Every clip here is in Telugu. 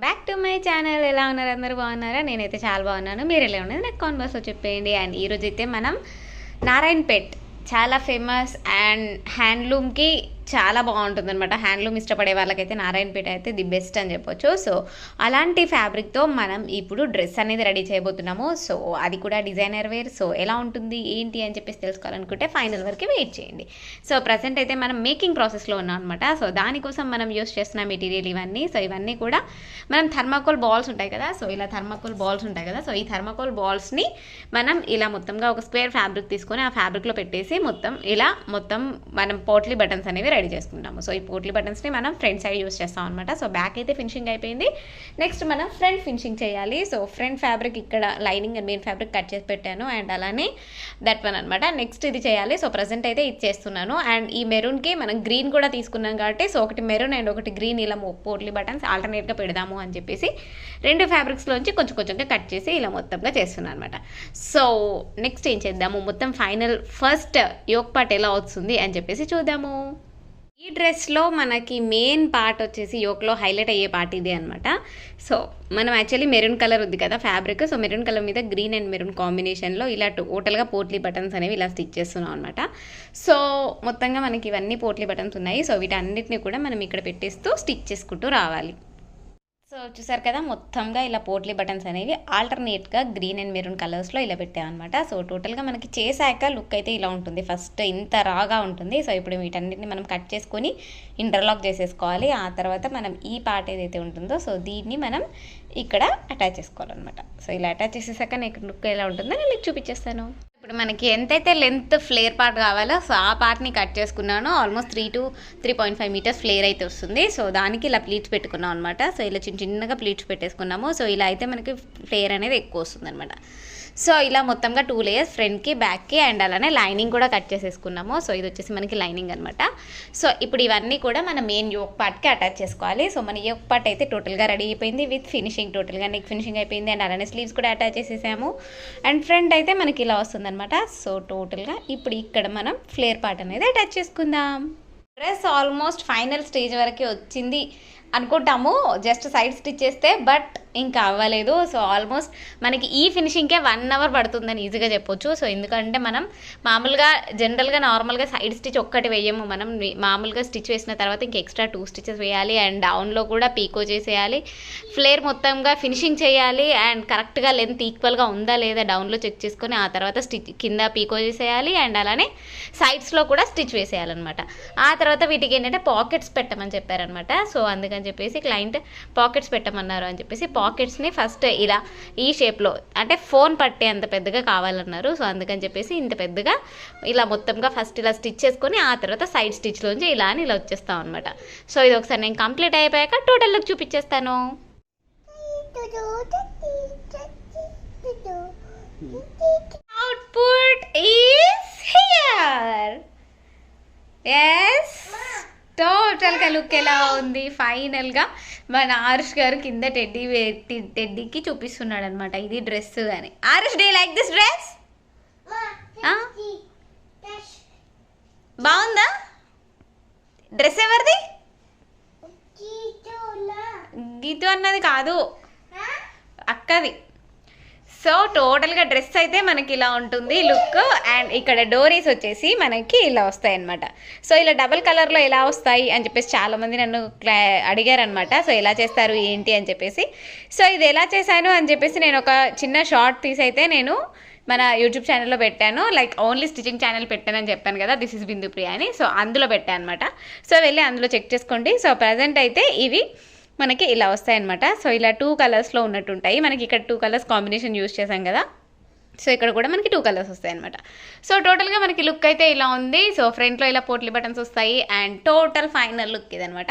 Back to my channel. ఎలా ఉన్నారు? అందరూ బాగున్నారా? నేనైతే చాలా బాగున్నాను. మీరు ఎలా ఉన్నది నాకు కాన్వర్స్లో చెప్పేయండి. అండ్ ఈరోజు అయితే మనం నారాయణపేట్ చాలా ఫేమస్ అండ్ హ్యాండ్లూమ్కి చాలా బాగుంటుంది అనమాట. హ్యాండ్లూమ్ ఇష్టపడే వాళ్ళకైతే నారాయణపేట అయితే ది బెస్ట్ అని చెప్పొచ్చు. సో అలాంటి ఫ్యాబ్రిక్తో మనం ఇప్పుడు డ్రెస్ అనేది రెడీ చేయబోతున్నాము. సో అది కూడా డిజైనర్ వేర్. సో ఎలా ఉంటుంది ఏంటి అని చెప్పేసి తెలుసుకోవాలనుకుంటే ఫైనల్ వరకు వెయిట్ చేయండి. సో ప్రజెంట్ అయితే మనం మేకింగ్ ప్రాసెస్లో ఉన్నాం అనమాట. సో దానికోసం మనం యూస్ చేస్తున్న మెటీరియల్ ఇవన్నీ. సో ఇవన్నీ కూడా మనం థర్మాకోల్ బాల్స్ ఉంటాయి కదా. సో ఇలా థర్మాకోల్ బాల్స్ ఉంటాయి కదా. సో ఈ థర్మాకోల్ బాల్స్ని మనం ఇలా మొత్తంగా ఒక స్క్వేర్ ఫ్యాబ్రిక్ తీసుకొని ఆ ఫ్యాబ్రిక్లో పెట్టేసి మొత్తం మనం పోట్లీ బటన్స్ అనేవి రెడీ చేసుకుంటాము. సో ఈ పోట్లీ బటన్స్ని మనం ఫ్రంట్ సైడ్ యూస్ చేస్తాం అనమాట. సో బ్యాక్ అయితే ఫినిషింగ్ అయిపోయింది. నెక్స్ట్ మనం ఫ్రంట్ ఫినిషింగ్ చేయాలి. సో ఫ్రంట్ ఫ్యాబ్రిక్ ఇక్కడ lining and main fabric cut చేసి పెట్టాను. అండ్ అలానే దట్ వన్ అనమాట. నెక్స్ట్ ఇది చేయాలి. సో ప్రజెంట్ అయితే ఇది చేస్తున్నాను. అండ్ ఈ మెరూన్కి మనం గ్రీన్ కూడా తీసుకున్నాం కాబట్టి సో ఒకటి మెరూన్ అండ్ ఒకటి గ్రీన్ ఇలా పోట్లీ బటన్స్ ఆల్టర్నేట్గా పెడదాము అని చెప్పేసి రెండు ఫ్యాబ్రిక్స్లోంచి కొంచెం కొంచెంగా కట్ చేసి ఇలా మొత్తంగా చేస్తున్నాను అనమాట. సో నెక్స్ట్ ఏం చేద్దాము, మొత్తం ఫైనల్ ఫస్ట్ యోక్ పార్ట్ ఎలా అవుతుంది అని చెప్పేసి చూద్దాము. ఈ డ్రెస్లో మనకి మెయిన్ పార్ట్ వచ్చేసి యోక్లో హైలైట్ అయ్యే పార్ట్ ఇదే అనమాట. సో మనం యాక్చువల్లీ మెరూన్ కలర్ ఉంది కదా ఫ్యాబ్రిక్. సో మెరూన్ కలర్ మీద గ్రీన్ అండ్ మెరూన్ కాంబినేషన్లో ఇలా టోటల్గా పోట్లీ బటన్స్ అనేవి ఇలా స్టిచ్ చేస్తున్నాం అనమాట. సో మొత్తంగా మనకి ఇవన్నీ పోట్లీ బటన్స్ ఉన్నాయి. సో వీటన్నిటిని కూడా మనం ఇక్కడ పెట్టేస్తూ స్టిచ్ చేసుకుంటూ రావాలి. సో చూసారు కదా, మొత్తంగా ఇలా పోట్లీ బటన్స్ అనేవి ఆల్టర్నేట్గా గ్రీన్ అండ్ మెరూన్ కలర్స్లో ఇలా పెట్టామన్నమాట. సో టోటల్గా మనకి చేశాక లుక్ అయితే ఇలా ఉంటుంది. ఫస్ట్ ఇంత రాగా ఉంటుంది. సో ఇప్పుడు వీటన్నిటిని మనం కట్ చేసుకొని ఇంటర్లాక్ చేసేసుకోవాలి. ఆ తర్వాత మనం ఈ పార్ట్ ఏదైతే ఉంటుందో సో దీన్ని మనం ఇక్కడ అటాచ్ చేసుకోవాలన్నమాట. సో ఇలా అటాచ్ చేసేసాక నాకు లుక్ ఎలా ఉంటుందో నేను మీకు చూపించేస్తాను. ఇప్పుడు మనకి ఎంతైతే లెంత్ ఫ్లేర్ పార్ట్ కావాలో సో ఆ పార్ట్ని కట్ చేసుకున్నాను. ఆల్మోస్ట్ 3 to 3.5 మీటర్స్ ఫ్లేర్ అయితే వస్తుంది. సో దానికి ఇలా ప్లీట్స్ పెట్టుకున్నాం అనమాట. సో ఇలా చిన్నగా ప్లీట్స్ పెట్టేసుకున్నాము. సో ఇలా అయితే మనకి ఫ్లేర్ అనేది ఎక్కువ వస్తుంది అనమాట. సో ఇలా మొత్తంగా 2 లేయర్స్ ఫ్రంట్కి బ్యాక్కి అండ్ అలానే లైనింగ్ కూడా కట్ చేసేసుకున్నాము. సో ఇది వచ్చేసి మనకి లైనింగ్ అనమాట. సో ఇప్పుడు ఇవన్నీ కూడా మన మెయిన్ యోక్ పార్ట్కి అటాచ్ చేసుకోవాలి. సో మన యోక్ పార్ట్ అయితే టోటల్గా రెడీ అయిపోయింది విత్ ఫినిషింగ్. టోటల్గా నెక్ ఫినిషింగ్ అయిపోయింది అండ్ అలానే స్లీవ్స్ కూడా అటాచ్ చేసేసాము. అండ్ ఫ్రంట్ అయితే మనకి ఇలా వస్తుందన్నమాట. సో టోటల్గా ఇప్పుడు ఇక్కడ మనం ఫ్లేర్ పార్ట్ అనేది అటాచ్ చేసుకుందాం. డ్రెస్ ఆల్మోస్ట్ ఫైనల్ స్టేజ్ వరకు వచ్చింది అనుకుంటాము జస్ట్ సైడ్ స్టిచ్ చేస్తే, బట్ ఇంకా అవ్వలేదు. సో ఆల్మోస్ట్ మనకి ఈ ఫినిషింగ్కే 1 hour పడుతుందని ఈజీగా చెప్పొచ్చు. సో ఎందుకంటే మనం మామూలుగా జనరల్గా నార్మల్గా సైడ్ స్టిచ్ ఒక్కటి వేయము. మనం మామూలుగా స్టిచ్ వేసిన తర్వాత ఇంక ఎక్స్ట్రా 2 స్టిచెస్ వేయాలి అండ్ డౌన్లో కూడా పీకో చేసేయాలి, ఫ్లేర్ మొత్తంగా ఫినిషింగ్ చేయాలి అండ్ కరెక్ట్గా లెంత్ ఈక్వల్గా ఉందా లేదా డౌన్లో చెక్ చేసుకొని ఆ తర్వాత స్టిచ్ కింద పీకో చేసేయాలి అండ్ అలానే సైడ్స్లో కూడా స్టిచ్ వేసేయాలన్నమాట. ఆ తర్వాత వీటికి ఏంటంటే పాకెట్స్ పెట్టమని చెప్పారనమాట. సో అందుకని చెప్పేసి క్లయింట్ పాకెట్స్ పెట్టమన్నారు అని చెప్పేసి పాకెట్స్ని ఫస్ట్ ఇలా ఈ షేప్లో అంటే ఫోన్ పట్టే అంత పెద్దగా కావాలన్నారు. సో అందుకని చెప్పేసి ఇంత పెద్దగా ఇలా మొత్తంగా ఫస్ట్ ఇలా స్టిచ్ చేసుకొని ఆ తర్వాత సైడ్ స్టిచ్లోంచి ఇలా అని ఇలా వచ్చేస్తాం అనమాట. సో ఇది ఒకసారి నేను కంప్లీట్ అయిపోయాక టోటల్ లుక్ చూపించేస్తాను. Output is here. ఎస్, టోటల్గా లుక్ ఎలా ఉంది. ఫైనల్గా మన ఆరుష్ గారు కింద టెడ్డీకి చూపిస్తున్నాడు అనమాట ఇది డ్రెస్ అని. ఆరుష్, డే లైక్ దిస్ డ్రెస్? బాగుందా? డ్రెస్ ఎవరిది? గీతు అన్నది కాదు, అక్కది. సో టోటల్గా డ్రెస్ అయితే మనకి ఇలా ఉంటుంది లుక్. అండ్ ఇక్కడ డోరీస్ వచ్చేసి మనకి ఇలా వస్తాయి అనమాట. సో ఇలా డబుల్ కలర్లో ఎలా వస్తాయి అని చెప్పేసి చాలామంది నన్ను అడిగారనమాట. సో ఎలా చేస్తారు ఏంటి అని చెప్పేసి. సో ఇది ఎలా చేశాను అని చెప్పేసి నేను ఒక చిన్న షార్ట్ తీసి అయితే నేను మన యూట్యూబ్ ఛానల్లో పెట్టాను. లైక్ ఓన్లీ స్టిచింగ్ ఛానల్ పెట్టానని చెప్పాను కదా, దిస్ ఇస్ బిందుప్రియ అని. సో అందులో పెట్టాను అనమాట. సో వెళ్ళి అందులో చెక్ చేసుకోండి. సో ప్రజెంట్ అయితే ఇవి మనకి ఇలా వస్తాయన్నమాట. సో ఇలా 2 కలర్స్లో ఉన్నట్టు ఉంటాయి. మనకి ఇక్కడ 2 కలర్స్ కాంబినేషన్ యూజ్ చేసాం కదా. సో ఇక్కడ కూడా మనకి 2 కలర్స్ వస్తాయి అనమాట. సో టోటల్గా మనకి లుక్ అయితే ఇలా ఉంది. సో ఫ్రంట్లో ఇలా పోట్లీ బటన్స్ వస్తాయి అండ్ టోటల్ ఫైనల్ లుక్ ఇదనమాట.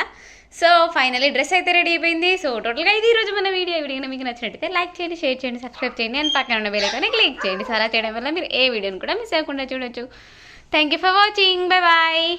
సో ఫైనల్లీ డ్రెస్ అయితే రెడీ అయిపోయింది. సో టోటల్గా ఇది ఈరోజు మన వీడియో మీకు నచ్చినట్టయితే లైక్ చేయండి, షేర్ చేయండి, సబ్స్క్రైబ్ చేయండి అండ్ పక్కన ఉన్న బెల్ ఐకాన్ క్లిక్ చేయండి. సో అలా చేయడం వల్ల మీరు ఏ వీడియోని కూడా మిస్ అవ్వకుండా చూడొచ్చు. Thank you for watching. Bye bye.